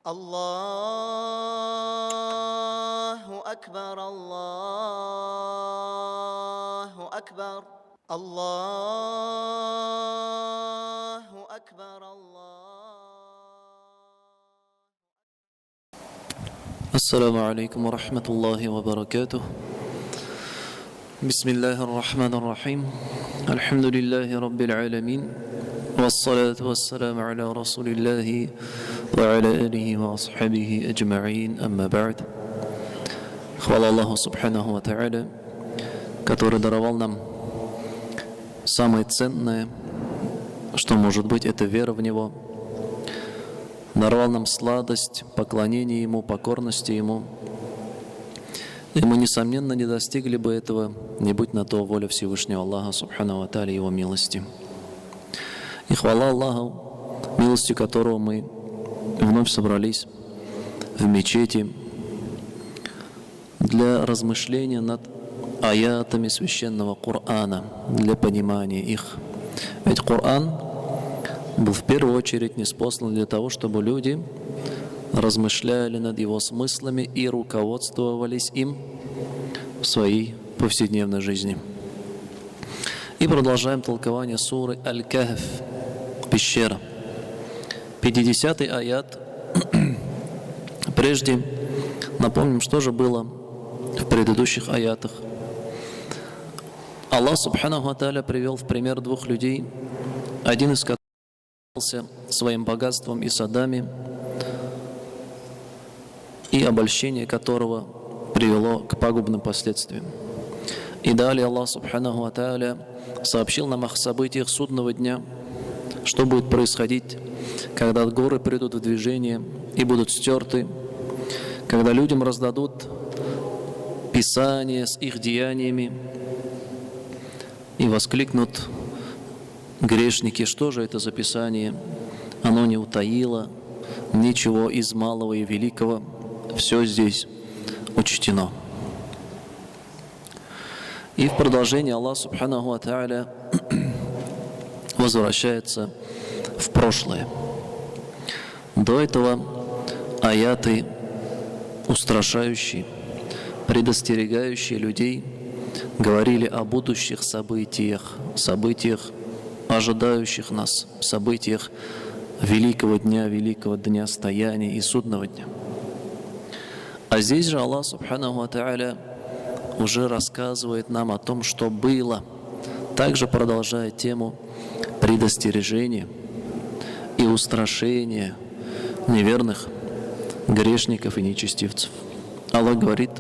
الله أكبر الله أكبر الله أكبر السلام عليكم ورحمة الله وبركاته. بسم الله الرحمن الرحيم. الحمد لله رب العالمين، والصلاة والسلام على رسول الله وعلى آله وأصحابه أجمعين. أما بعد. Хвала Аллаху Субханаху ва Тааля, который даровал нам самое ценное, что может быть, это вера в Него. Даровал нам сладость, поклонение Ему, покорности Ему. И мы, несомненно, не достигли бы этого, не будь на то воля Всевышнего Аллаха Субханаху ва Тааля, Его милости. И хвала Аллаху, милостью которого мы вновь собрались в мечети для размышления над аятами священного Корана, для понимания их. Ведь Коран был в первую очередь ниспослан для того, чтобы люди размышляли над его смыслами и руководствовались им в своей повседневной жизни. И продолжаем толкование суры Аль-Кахф, пещера. 50-й аят. Прежде напомним, что же было в предыдущих аятах. Аллах Субханаху ва Тааля привел в пример двух людей, один из которых своим богатством и садами, и обольщение которого привело к пагубным последствиям. И далее Аллах Субханаху ва Тааля сообщил нам о событиях судного дня, что будет происходить, когда горы придут в движение и будут стерты, когда людям раздадут Писание с их деяниями и воскликнут грешники: что же это за Писание? Оно не утаило ничего из малого и великого, все здесь учтено. И в продолжение Аллах Субханаху ва Тааля возвращается в прошлое. До этого аяты устрашающие, предостерегающие людей, говорили о будущих событиях, ожидающих нас, событиях великого дня стояния и судного дня. А здесь же Аллах Субханаху ва Тааля уже рассказывает нам о том, что было, также продолжая тему предостережения и устрашения неверных, грешников и нечестивцев. Аллах говорит: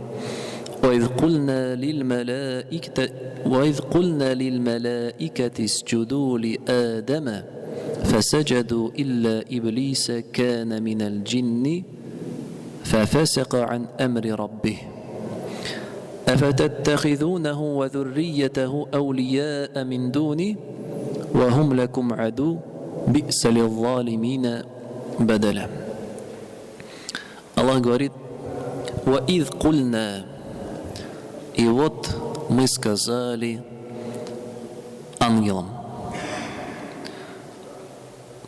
وَإِذْ قُلْنَا لِلْمَلَائِكَةِ اسْجُدُوا لِآدَمَ فَسَجَدُوا إِلَّا إِبْلِيسَ كَانَ مِنَ الْجِنِّ فَفَسَقَ عَنْ أَمْرِ رَبِّهِ أَفَتَتَّخِذُونَهُ وَذُرِّيَّتَهُ أَوْلِيَاءَ مِنْ دُونِي وَهُمْ لَكُمْ عَدُوٌّ بِئْسَ لِلظَّالِمِينَ بَدَلًا. Аллах говорит: وَإِذْ قُلْنَا, и вот мы сказали ангелам.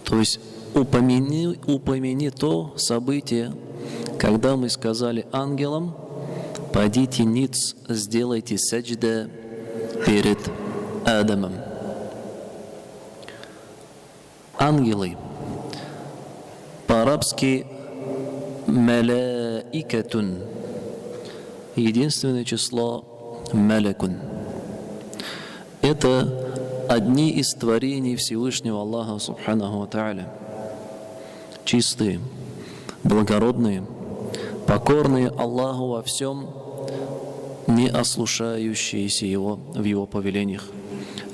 То есть упомяни то событие, когда мы сказали ангелам: пойдите ниц, сделайте саджда перед Адамом. Ангелы по-арабски малаикатун, единственное число малякун. Это одни из творений Всевышнего Аллаха Субханаху ва Тааля. Чистые, благородные, покорные Аллаху во всем, не ослушающиеся Его в Его повелениях.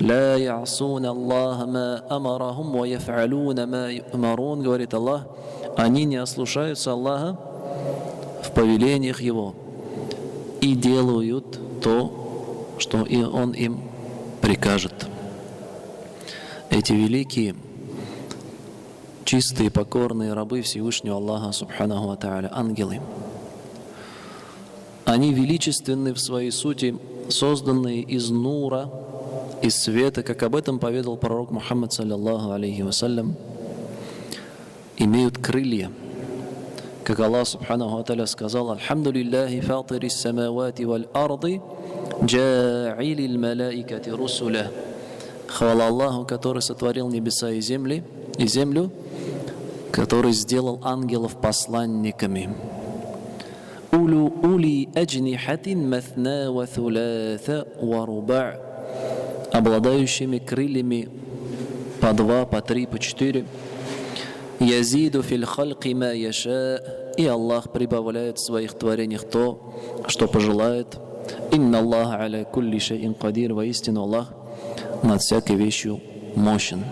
«Ла я'суна Аллаха ма амарахум ва яф'алуна ма ю'марун», говорит Аллах, они не ослушаются Аллаха в повелениях Его и делают то, что Он им прикажет. Эти великие, чистые, покорные рабы Всевышнего Аллаха Субханаху ва Тааля, ангелы, они величественны в своей сути, созданные из нура, из света, как об этом поведал пророк Мухаммад саллаллаху алейхи вассалям, имеют крылья, как Аллах Субханаху ва Тааля сказал: «Альхамду лиллахи фатири самавати валь арды, джа'илил малаикати русуля». Хвала Аллаху, который сотворил небеса и землю, который сделал ангелов посланниками. Ули аджнихатин маthна ва thулатha ва руба', обладающими крыльями по 2, по 3, по 4. Язиду фил халки ма яша, и Аллах прибавляет в своих творениях то, что пожелает. Инна Аллаха аля кулли шайин кадир, воистину Аллах над всякой вещью мощен.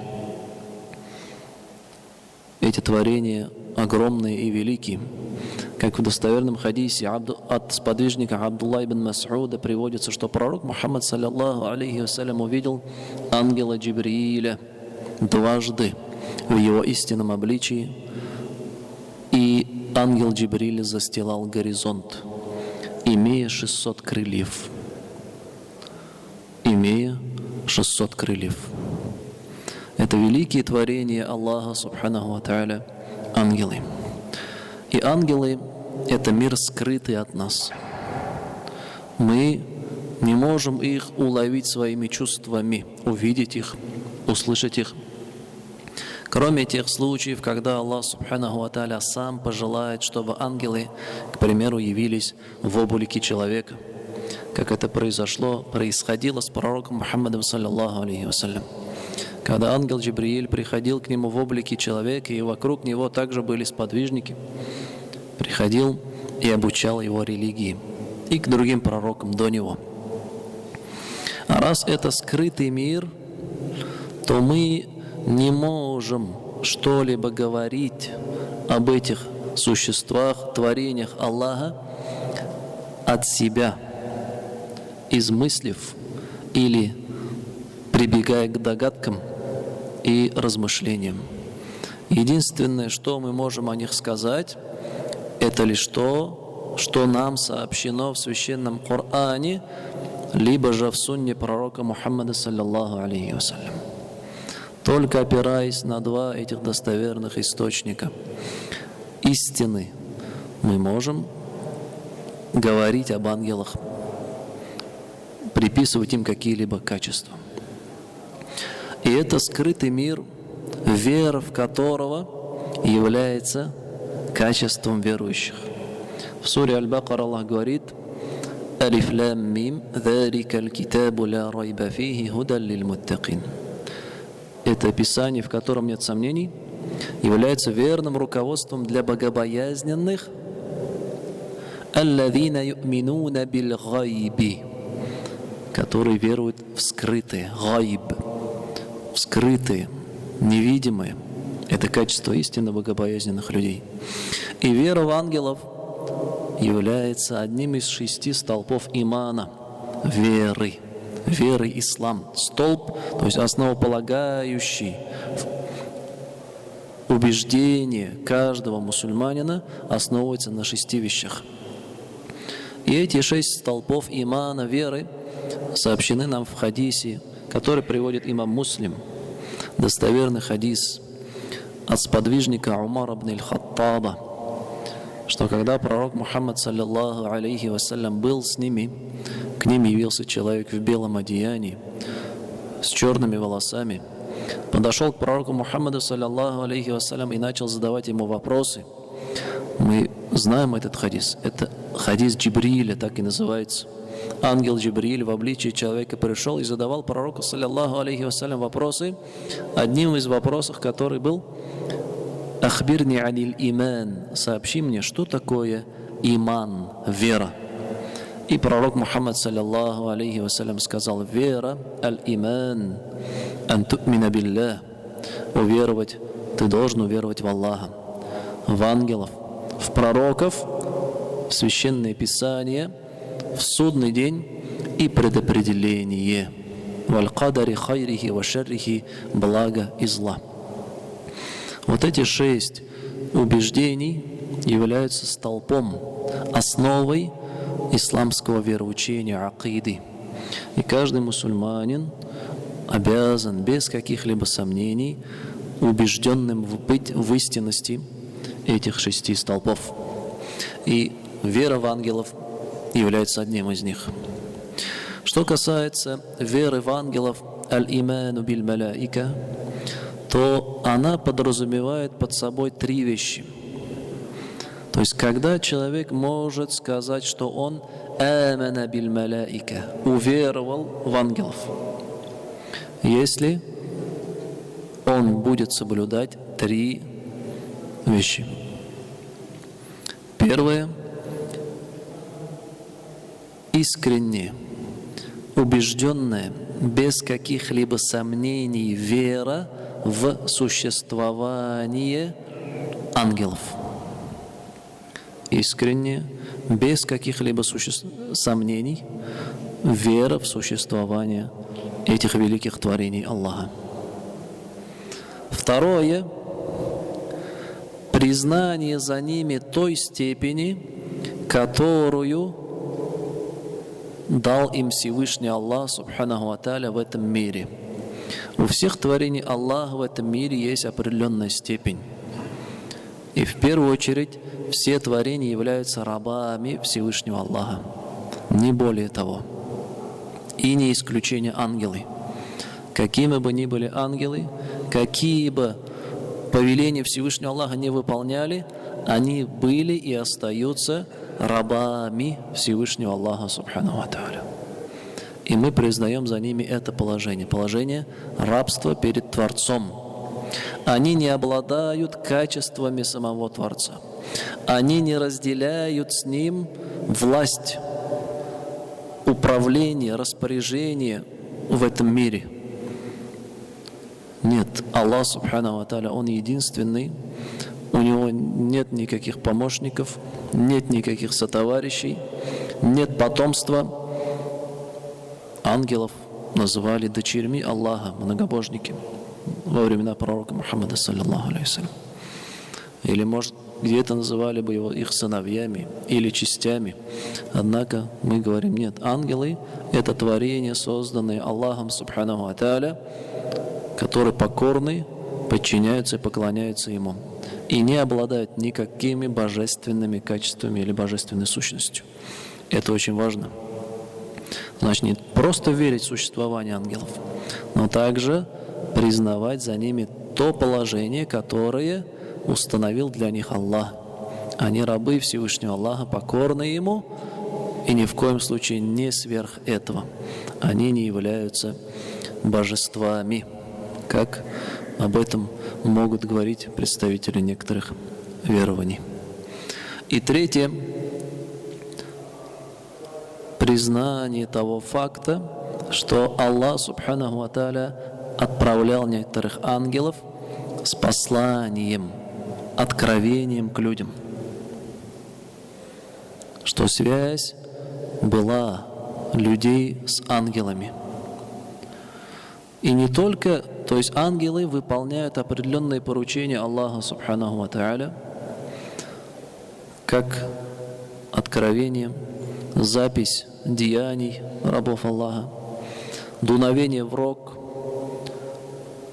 Эти творения огромные и великие. Как в достоверном хадисе от сподвижника Абдулла ибн Мас'уда приводится, что пророк Мухаммад саллаллаху алейхи вассалям увидел ангела Джибрииля дважды в его истинном обличии, и ангел Джибриль застилал горизонт, имея 600 крыльев. Имея 600 крыльев. Это великие творения Аллаха Субханаху ва Тааля, ангелы. И ангелы — это мир, скрытый от нас. Мы не можем их уловить своими чувствами, увидеть их, услышать их. Кроме тех случаев, когда Аллах Субханаху ва Тааля сам пожелает, чтобы ангелы, к примеру, явились в облике человека, как это происходило с пророком Мухаммадом саллаллаху алейхи вассалям. Когда ангел Джибрииль приходил к нему в облике человека, и вокруг него также были сподвижники, приходил и обучал его религии, и к другим пророкам до него. А раз это скрытый мир, то мы не можем что-либо говорить об этих существах, творениях Аллаха от себя, измыслив или прибегая к догадкам и размышлениям. Единственное, что мы можем о них сказать, это лишь то, что нам сообщено в священном Коране, либо же в сунне пророка Мухаммада саллаллаху алейхи вассалям. Только опираясь на два этих достоверных источника истины, мы можем говорить об ангелах, приписывать им какие-либо качества. И это скрытый мир, вера в которого является качеством верующих. В суре Аль-Бакара Аллах говорит: «Алиф лам мим, залика аль-китабу ла райба фихи худан лиль-муттакин». Это описание, в котором нет сомнений, является верным руководством для богобоязненных, аллазина ю'минуна биль-гайби, которые веруют в скрытые, гайб, в скрытые, невидимые. Это качество истинно богобоязненных людей. И вера в ангелов является одним из 6 столпов имана, веры ислам. Столб, то есть основополагающий убеждение каждого мусульманина, основывается на 6 вещах. И эти 6 столпов имана, веры, сообщены нам в хадисе, который приводит имам Муслим, достоверный хадис от сподвижника Умара ибн аль-Хаттаба, что когда пророк Мухаммад саллаллаху алейхи вассалям был с ними, к ним явился человек в белом одеянии, с черными волосами, подошел к пророку Мухаммаду саллаллаху алейхи вассалям и начал задавать ему вопросы. Мы знаем этот хадис. Это хадис Джибрииля, так и называется. Ангел Джибрииль в обличии человека пришел и задавал пророку саллаллаху алейхи вассалям вопросы. Одним из вопросов, который был: «Ахбирни аниль иман», сообщи мне, что такое иман, вера. И пророк Мухаммад саллаллаху алейхи вассалям сказал: вера, аль-иман, ан ту'мина биллах, уверовать, ты должен уверовать в Аллаха, в ангелов, в пророков, в священное писание, в судный день и предопределение, валь-кадари хайрихи ва шаррихи, блага и зла. Вот эти 6 убеждений являются столпом, основой исламского вероучения, акиды. И каждый мусульманин обязан без каких-либо сомнений убежденным быть в истинности этих 6 столпов. И вера в ангелов является одним из них. Что касается веры в ангелов, аль-иману биль-маляика, то она подразумевает под собой 3 вещи. То есть, когда человек может сказать, что он амана биль-маляика, уверовал в ангелов, если он будет соблюдать 3 вещи. Первое – искренне, убежденная, без каких-либо сомнений вера в существование ангелов. Искренне, без каких-либо сомнений вера в существование этих великих творений Аллаха. Второе – признание за ними той степени, которую дал им Всевышний Аллах, субханаху ва тааля, в этом мире. У всех творений Аллаха в этом мире есть определенная степень. И в первую очередь все творения являются рабами Всевышнего Аллаха. Не более того. И не исключение ангелы. Какими бы ни были ангелы, какие бы повеления Всевышнего Аллаха не выполняли, они были и остаются рабами Всевышнего Аллаха, субханаху ва тааля. И мы признаем за ними это положение рабства перед Творцом. Они не обладают качествами самого Творца. Они не разделяют с Ним власть, управление, распоряжение в этом мире. Нет, Аллах, субханаху ва тааля, Он единственный, у Него нет никаких помощников, нет никаких сотоварищей, нет потомства. Ангелов называли дочерьми Аллаха, многобожники, во времена пророка Мухаммада, саллаллаху алейхи вассалям. Или, может, где-то называли бы его их сыновьями или частями. Однако мы говорим, нет, ангелы – это творения, созданные Аллахом, субханаху ва тааля, которые покорны, подчиняются и поклоняются Ему. И не обладают никакими божественными качествами или божественной сущностью. Это очень важно. Значит, не просто верить в существование ангелов, но также признавать за ними то положение, которое установил для них Аллах. Они рабы Всевышнего Аллаха, покорны Ему, и ни в коем случае не сверх этого. Они не являются божествами, как об этом могут говорить представители некоторых верований. И третье – признание того факта, что Аллах, субханаху ва тааля, отправлял некоторых ангелов с посланием, откровением к людям. Что связь была людей с ангелами. И не только, то есть ангелы выполняют определенные поручения Аллаха, субханаху ва тааля, как откровение, запись деяний рабов Аллаха, дуновение в рог,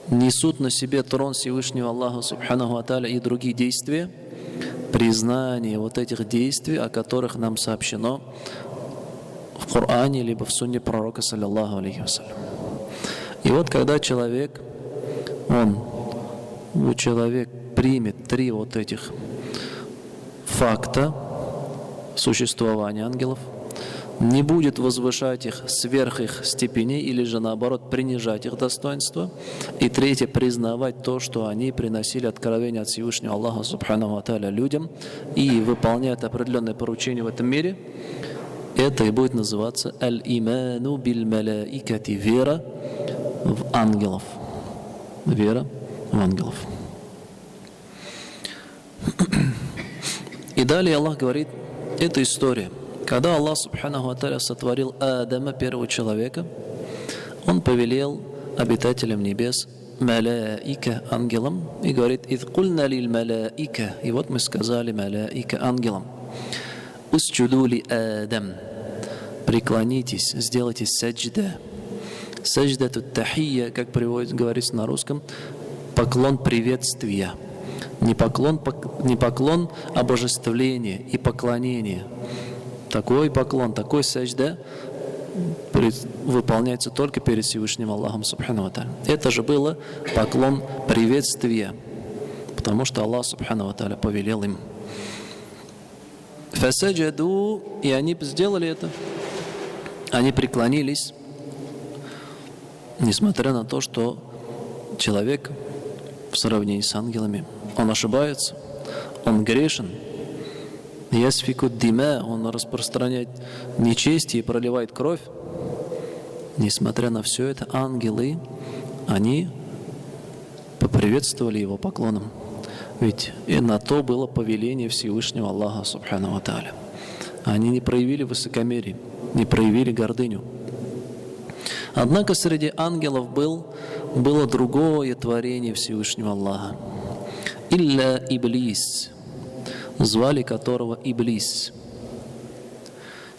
несут на себе трон Всевышнего Аллаха, субханаху ва тааля, и другие действия, признание вот этих действий, о которых нам сообщено в Коране, либо в сунне пророка, саллаллаху алейхи вассалям. И вот когда человек примет 3 вот этих факта существования ангелов, не будет возвышать их сверх их степеней или же наоборот принижать их достоинство. И третье, признавать то, что они приносили откровение от Всевышнего Аллаха, субханаху ва тааля, людям и выполняют определенные поручения в этом мире. Это и будет называться аль-иману биль-маляикати, вера в ангелов. Вера в ангелов. И далее Аллах говорит, это история. Когда Аллах, субханаху ва тааля, сотворил Адама, первого человека, Он повелел обитателям небес, маляика, ангелам, и говорит, «Идh кульна лиль маляика», и вот мы сказали маляика, ангелам, «Усджуду ли Адам», преклонитесь, сделайте саджда. Саджда тут тахия, как говорится на русском, поклон приветствия. Не поклон обожествления и поклонения. Такой поклон, такой сажда выполняется только перед Всевышним Аллахом Субхану ва Тааля. Это же было поклон приветствия, потому что Аллах Субхану ва Тааля повелел им. Фасаджаду, и они сделали это. Они преклонились, несмотря на то, что человек в сравнении с ангелами, он ошибается, он грешен. Ясфику дима, он распространяет нечестие и проливает кровь. Несмотря на все это, ангелы, они поприветствовали его поклоном. Ведь и на то было повеление Всевышнего Аллаха Субхану ва Тааля. Они не проявили высокомерие, не проявили гордыню. Однако среди ангелов было другое творение Всевышнего Аллаха. Илля Иблис, звали которого Иблис.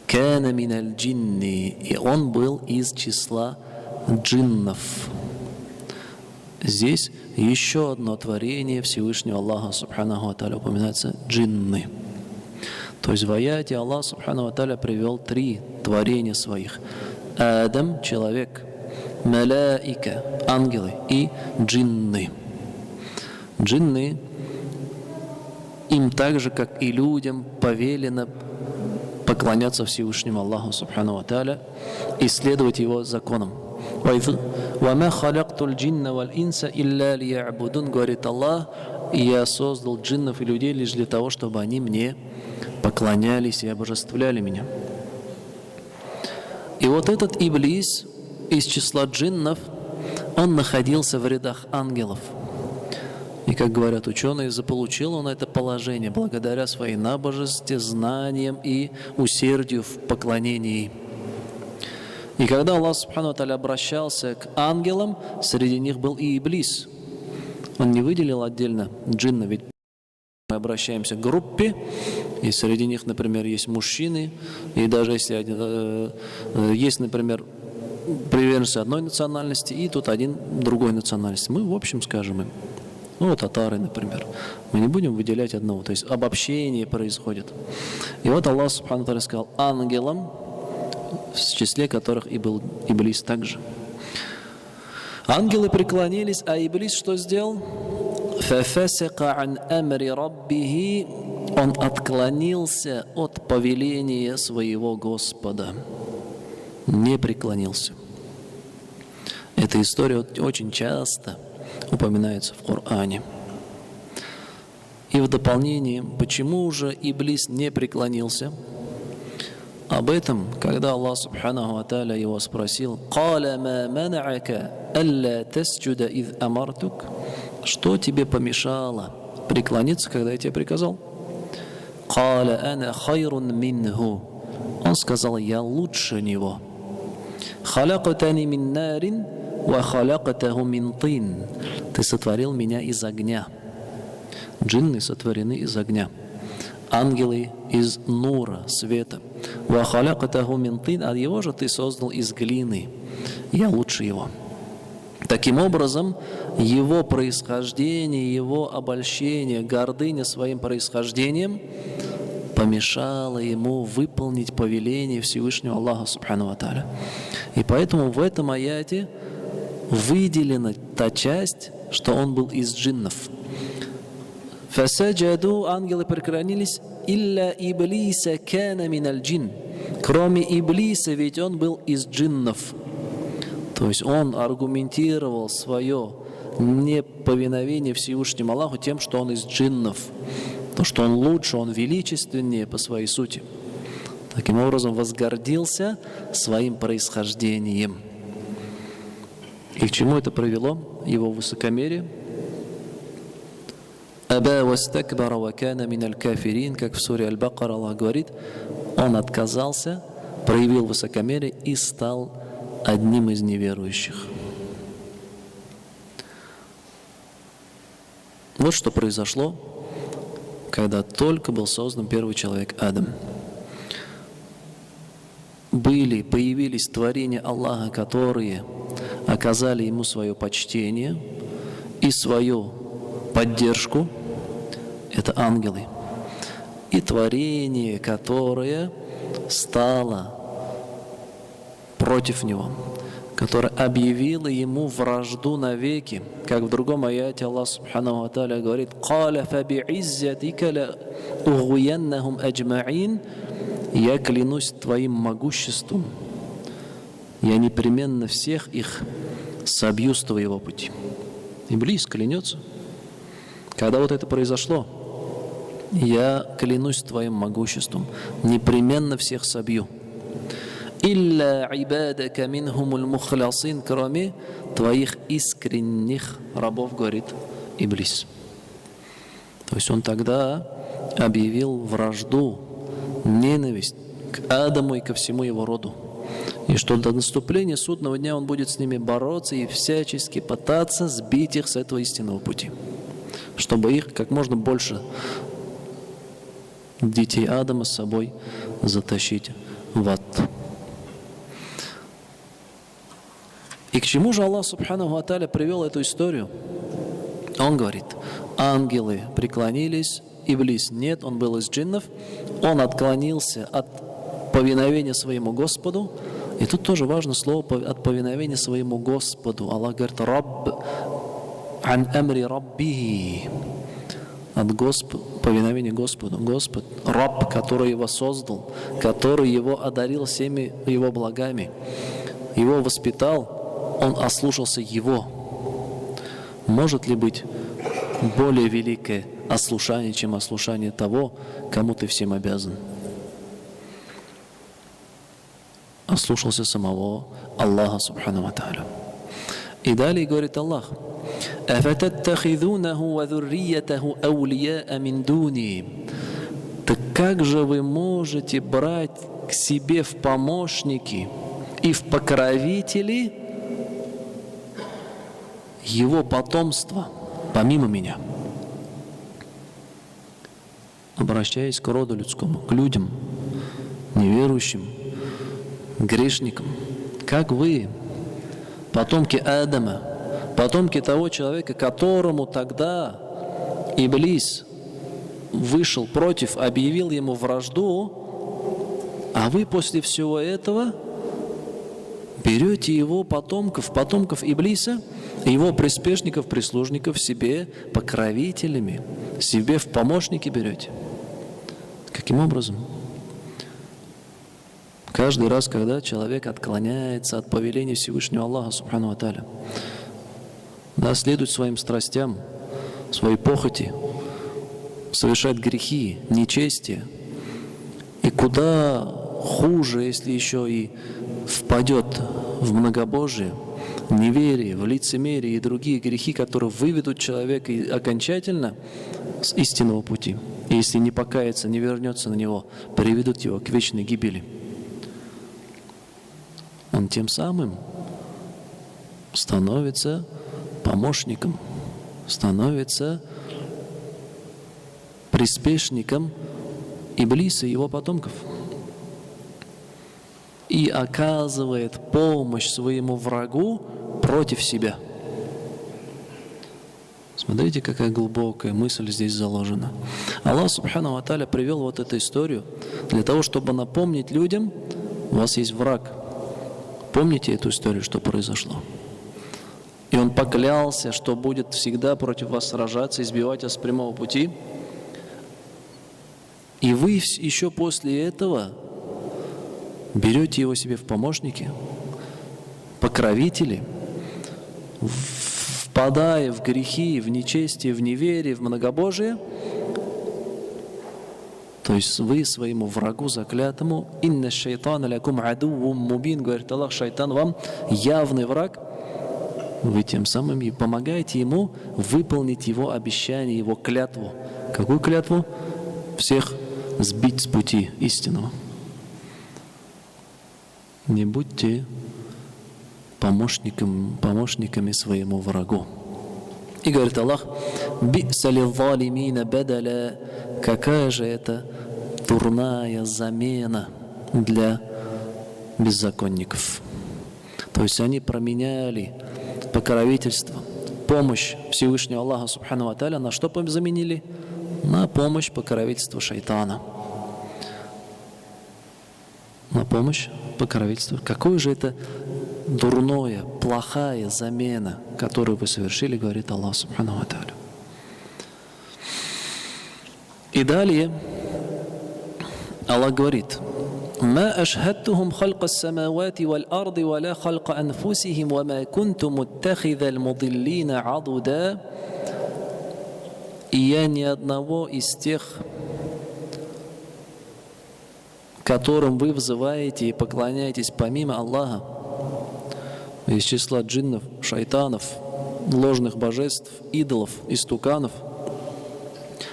Кана миналь джинни, и он был из числа джиннов. Здесь еще одно творение Всевышнего Аллаха Субханаху ва Тааля упоминается — джинны. То есть в аяте Аллах Субханаху ва Тааля привел 3 творения своих: Адам — человек, маляика — ангелы, и джинны. Джинны, им так же, как и людям, повелено поклоняться Всевышнему Аллаху Субхану ва Тааля и следовать Его законам. «Вама халактуль джинна валь инса илля лиябудун», говорит Аллах, и я создал джиннов и людей лишь для того, чтобы они мне поклонялись и обожествляли меня. И вот этот Иблис из числа джиннов, он находился в рядах ангелов. И, как говорят ученые, заполучил он это положение благодаря своей набожности, знаниям и усердию в поклонении. И когда Аллах Субхану ва Тааля обращался к ангелам, среди них был и Иблис. Он не выделил отдельно джинна, ведь мы обращаемся к группе, и среди них, например, есть мужчины, и даже если есть, например, приверженцы одной национальности, и тут один другой национальности, мы в общем скажем им. Ну, татары, например. Мы не будем выделять одного. То есть обобщение происходит. И вот Аллах Субхану ва Тааля сказал ангелам, в числе которых и был Иблис также. Ангелы преклонились, а Иблис что сделал? «Фафасака ан амри раббихи», он отклонился от повеления своего Господа. Не преклонился. Эта история очень часто упоминается в Коране. И в дополнение, почему же Иблис не преклонился? Об этом, когда Аллах Субханаху ва Тааля его спросил: «Каля ма мана'ака алла тасджуда из амартук», что тебе помешало преклониться, когда я тебе приказал? «Каля ана хайрун минху», он сказал: я лучше него. «Халактани мин нарин ва халактаху мин тин», ты сотворил меня из огня. Джинны сотворены из огня, ангелы из нура, света. «Ва халактаху мин тин», а его же ты создал из глины. Я лучше его. Таким образом, его происхождение, его обольщение, гордыня своим происхождением помешало ему выполнить повеление Всевышнего Аллаха Субхану ва Тааля. И поэтому в этом аяте выделена та часть, что он был из джиннов. «Фасаджаду», ангелы преклонились, «илля иблиса кана миналь джин», кроме Иблиса, ведь он был из джиннов. То есть он аргументировал свое неповиновение Всевышнему Аллаху тем, что он из джиннов, то, что он лучше, он величественнее по своей сути. Таким образом, возгордился своим происхождением. И к чему это привело? Его высокомерие. «Аба вастакбара ва кана миналь кафирин», как в суре Аль-Бакара Аллах говорит, он отказался, проявил высокомерие и стал одним из неверующих. Вот что произошло, когда только был создан первый человек Адам. Появились творения Аллаха, которые оказали ему свое почтение и свою поддержку, это ангелы. И творение, которое стало против него, которое объявило ему вражду навеки. Как в другом аяте Аллах Субханаху ва Тааля говорит: «Каля фаби'иззатика ла угуяннахум аджма'ин». Я клянусь твоим могуществом, я непременно всех их собью с твоего пути. Иблис клянется. Когда вот это произошло, я клянусь твоим могуществом, непременно всех собью. «Илля ибадака минхумуль мухлясин», кроме твоих искренних рабов, говорит Иблис. То есть он тогда объявил вражду, ненависть к Адаму и ко всему его роду. И что до наступления судного дня он будет с ними бороться и всячески пытаться сбить их с этого истинного пути, чтобы их как можно больше детей Адама с собой затащить в ад. И к чему же Аллах Субханаху ва Тааля привел эту историю? Он говорит: ангелы преклонились, Иблис нет, он был из джиннов, он отклонился от повиновения своему Господу. И тут тоже важно слово от повиновения своему Господу. Аллах говорит: «Рабб ан амри раббихи», от повиновения Господу. Господь, Рабб, который его создал, который его одарил всеми его благами, его воспитал, он ослушался его. Может ли быть более великое ослушание, чем ослушание того, кому ты всем обязан? Ослушался самого Аллаха Субхану ва Тааля. И далее говорит Аллах: «Афататтахидунаху ва зурриятаху аулияа мин дуни». Так как же вы можете брать к себе в помощники и в покровители его потомство помимо меня? Обращаясь к роду людскому, к людям, неверующим, грешникам, как вы, потомки Адама, потомки того человека, которому тогда Иблис вышел против, объявил ему вражду, а вы после всего этого берете его потомков Иблиса, его приспешников, прислужников себе покровителями, себе в помощники берете. Каким образом? Каждый раз, когда человек отклоняется от повеления Всевышнего Аллаха Субхану ва Тааля, следует своим страстям, своей похоти, совершает грехи, нечестие, и куда хуже, если еще и впадет в многобожие, неверие, в лицемерие и другие грехи, которые выведут человека окончательно с истинного пути, и если не покается, не вернется на него, приведут его к вечной гибели. Он тем самым становится помощником, становится приспешником Иблиса и его потомков и оказывает помощь своему врагу против себя. Смотрите, какая глубокая мысль здесь заложена. Аллах Субхану ва Тааля привел вот эту историю для того, чтобы напомнить людям: у вас есть враг. Помните эту историю, что произошло? И он поклялся, что будет всегда против вас сражаться, избивать вас с прямого пути. И вы еще после этого берете его себе в помощники, покровители, впадая в грехи, в нечестие, в неверие, в многобожие. То есть вы своему врагу заклятому: «Инна шайтана лякум адуввум мубин», говорит Аллах, шайтан вам явный враг. Вы тем самым и помогаете ему выполнить его обещание, его клятву. Какую клятву? Всех сбить с пути истинного. Не будьте помощниками своему врагу. И говорит Аллах: «Би'са лиззалимина бадаля», какая же это дурная замена для беззаконников. То есть они променяли покровительство, помощь Всевышнего Аллаха Субхану ва Тааля на что заменили? на помощь покровительству шайтана. На помощь покровительству. Какое же это дурное, плохая замена, которую вы совершили, говорит Аллах Субхану ва Тааля. И далее Аллах говорит: ما أشهدتهم خلق السماوات والأرض ولا خلق أنفسهم وما كنت متخذ المضلين عضدا. И я ни одного из тех, которым вы взываете и поклоняетесь помимо Аллаха, из числа джиннов, шайтанов, ложных божеств, идолов, истуканов,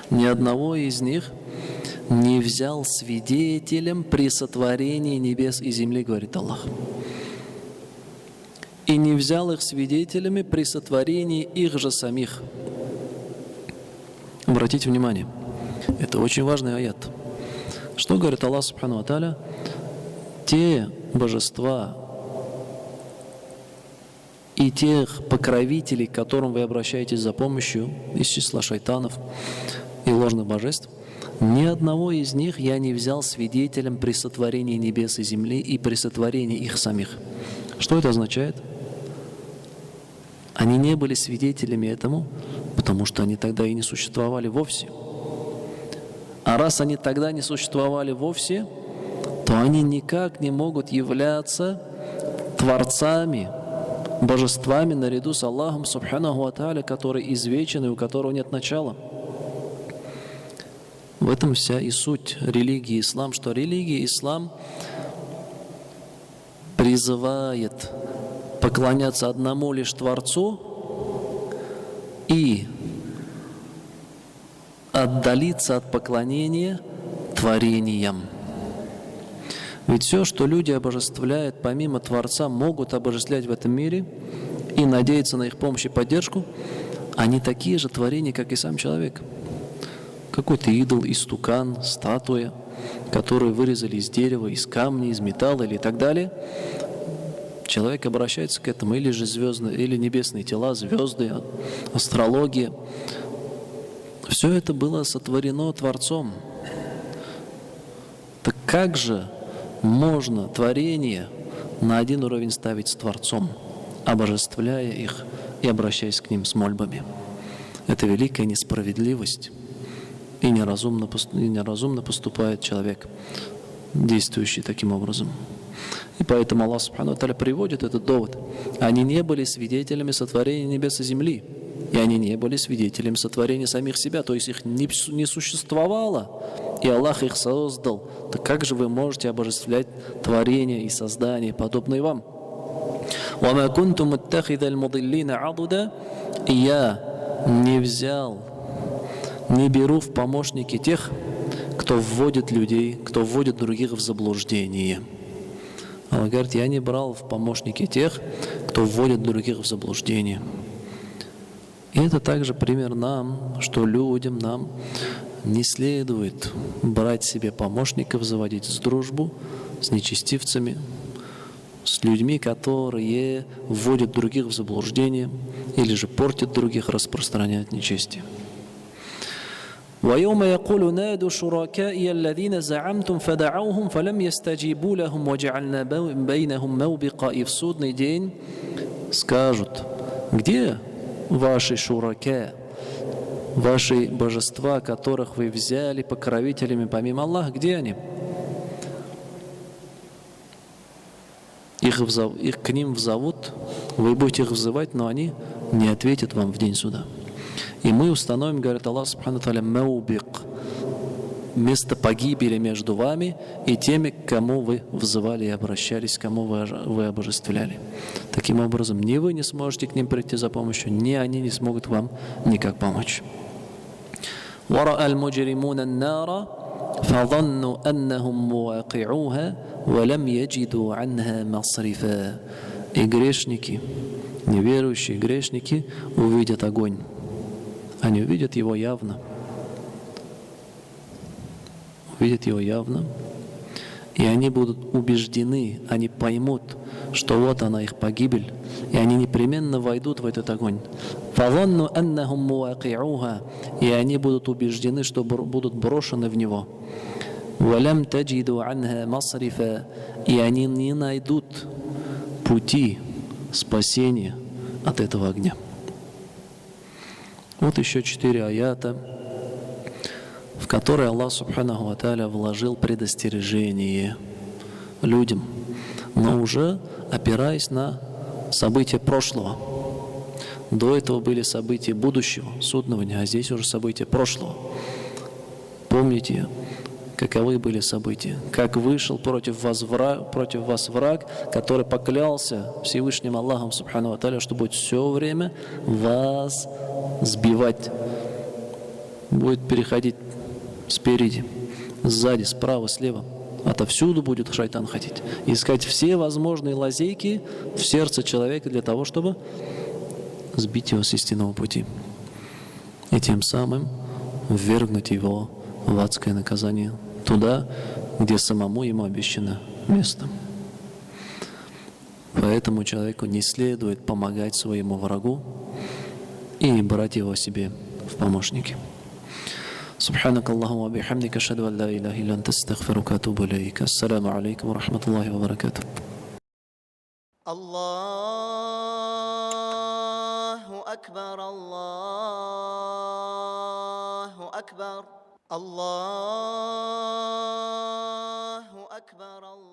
ни одного из них не взял свидетелем при сотворении небес и земли, говорит Аллах. И не взял их свидетелями при сотворении их же самих. Обратите внимание, это очень важный аят. Что говорит Аллах Субхану ва Тааля? Те божества и тех покровителей, к которым вы обращаетесь за помощью из числа шайтанов и ложных божеств, ни одного из них я не взял свидетелем при сотворении небес и земли и при сотворении их самих. Что это означает? Они не были свидетелями этому, потому что они тогда и не существовали вовсе. А раз они тогда не существовали вовсе, то они никак не могут являться творцами, божествами наряду с Аллахом Субханаху ва Тааля, который извечен и у которого нет начала. В этом вся и суть религии ислам, что религия ислам призывает поклоняться одному лишь Творцу и отдалиться от поклонения творениям. Ведь все, что люди обожествляют помимо Творца, могут обожествлять в этом мире и надеяться на их помощь и поддержку, они такие же творения, как и сам человек. Какой-то идол, истукан, статуя, которые вырезали из дерева, из камня, из металла или так далее. Человек обращается к этому, или же звездные, или небесные тела, звезды, астрология. Все это было сотворено Творцом. Так как же можно творение на один уровень ставить с Творцом, обожествляя их и обращаясь к ним с мольбами? Это великая несправедливость. И неразумно поступает человек, действующий таким образом. И поэтому Аллах Субхану ва Тааля приводит этот довод. Они не были свидетелями сотворения небес и земли. И они не были свидетелями сотворения самих себя. То есть их не существовало, и Аллах их создал. Так как же вы можете обожествлять творение и создание, подобные вам? وَمَا كُنْتُ مُتَّخِذَ الْمُضِلِّينَ عَضُدًا. И я не беру в помощники тех, кто вводит людей, кто вводит других в заблуждение. Allah говорит, я не брал в помощники тех, кто вводит других в заблуждение. И это также пример нам, что людям нам не следует брать себе помощников, заводить с дружбу с нечестивцами, с людьми, которые вводят других в заблуждение или же портят других, распространяют нечестие. وَيَوْمَ يَقُولُ نَادُوا شُرَكَائِيَ الَّذِينَ زَعَمْتُمْ فَدَعَوْهُمْ فَلَمْ يَسْتَجِيبُوا لَهُمْ وَجَعَلْنَا بَيْنَهُمْ مَوْبِقًا. И в судный день скажут: где ваши шурака, ваши божества, которых вы взяли покровителями помимо Аллаха, где они? Их к ним взовут, вы будете их взывать, но они не ответят вам в день суда. И мы установим, говорит Аллах Субхану ва Тааля, маубик, место погибели между вами и теми, к кому вы взывали и обращались, кому вы обожествляли. Таким образом, ни вы не сможете к ним прийти за помощью, ни они не смогут вам никак помочь. وَرَأَى الْمُجْرِمُونَ النَّارَ فَظَنُّوا أَنَّهُمْ مُوَاقِعُوهَا وَلَمْ يَجِدُوا عَنْهَا مَصْرِفًا. И грешники, неверующие грешники, увидят огонь. Они увидят его явно. и они будут убеждены, они поймут, что вот она их погибель, и они непременно войдут в этот огонь. فَظَنُّوا أَنَّهُمْ مُوَاقِعُوهَا, и они будут убеждены, что будут брошены в него. وَلَمْ تَجِدُوا عَنْهَا مَصْرِفًا, и они не найдут пути спасения от этого огня. Вот еще 4 аята, в которые Аллах Субханаху ва Тааля вложил предостережение людям, но уже опираясь на события прошлого. До этого были события будущего, судного дня, а здесь уже события прошлого. Помните, каковы были события? Как вышел против вас враг, который поклялся Всевышним Аллахом Субхану ва Тааля, что будет все время вас сбивать, будет переходить спереди, сзади, справа, слева. Отовсюду будет шайтан хотеть искать все возможные лазейки в сердце человека для того, чтобы сбить его с истинного пути и тем самым ввергнуть его в адское наказание, туда, где самому ему обещано место. Поэтому человеку не следует помогать своему врагу и брать его себе в помощники. سبحانك اللهم وبحمدك أشهد أن لا إله إلا أنت أستغفرك وأتوب إليك. السلام عليكم ورحمة الله وبركاته. الله أكبر الله أكبر الله أكبر الله